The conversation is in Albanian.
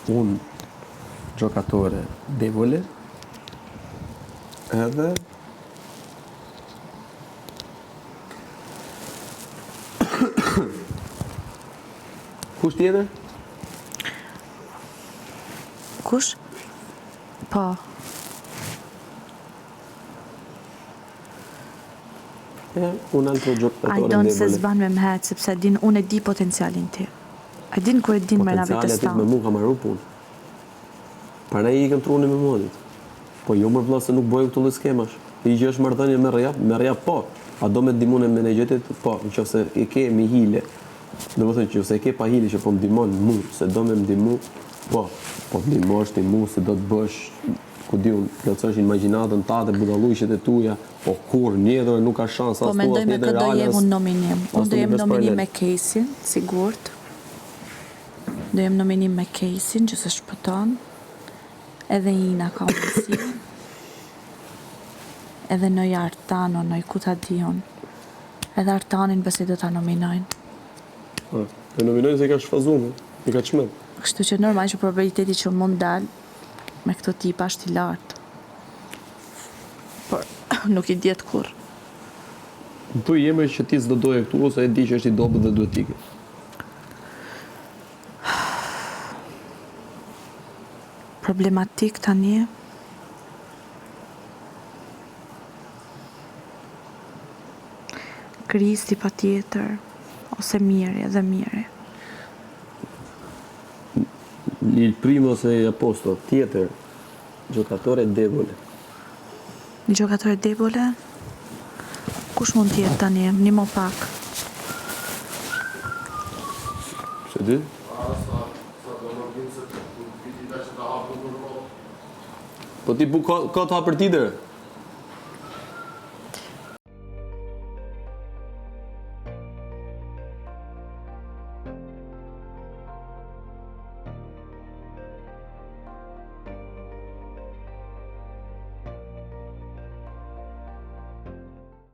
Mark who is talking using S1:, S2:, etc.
S1: Unë giocatore debole edhe kush tjetër?
S2: Kush? Po.
S1: Unë altro giocatore
S2: I don't se
S1: debole.
S2: zban me mhet, sepse unë e di potencialin ti. E din kur e din me nave të
S1: Potencialet
S2: sta.
S1: me mu ka marru punë. Para i ikëm truni me modit. Po jo më vëlla se nuk bojë këtu lloj skemash. I që është marrëdhënie me rjap po. A do me ndihmon e menaxhetit? Po, nëse e ke mi hile. Domethënë që nëse e ke pa hile që po më ndihmon mu, se do me më ndihmu, po ndihmosh ti mu se do të bësh ku diun, plotësosh imagjinatën tate, budallujqet e tuaja, po kur njëdhër nuk ka shans as
S2: Po mendoj me këtë do jem unë nominim. Unë do jem nominim me Casey, sigurt. Do jem nominim me Casey që se shpëton. Edhe Ina ka mundësi. Edhe në Artano, në ku ta diun. Edhe Artanin besi do ta nominojnë.
S1: E nominojnë se i ka shfazuar, i ka çmend.
S2: Kështu që normal që probabiliteti që mund dal me këto tipa është i lartë. Por nuk i diet kur.
S1: Tu jemi që ti s'do doje këtu ose e di që është i dobët dhe duhet ikë.
S2: Problematik tani. Kristi pa tjetër, ose Miri, edhe Miri.
S1: Il primo se apostolo, tjetër, giocatore debole.
S2: Një giocatore debole? Kush mund tjetë tani? Një më pak.
S1: Se di? Po ti ka të hapër tjetër?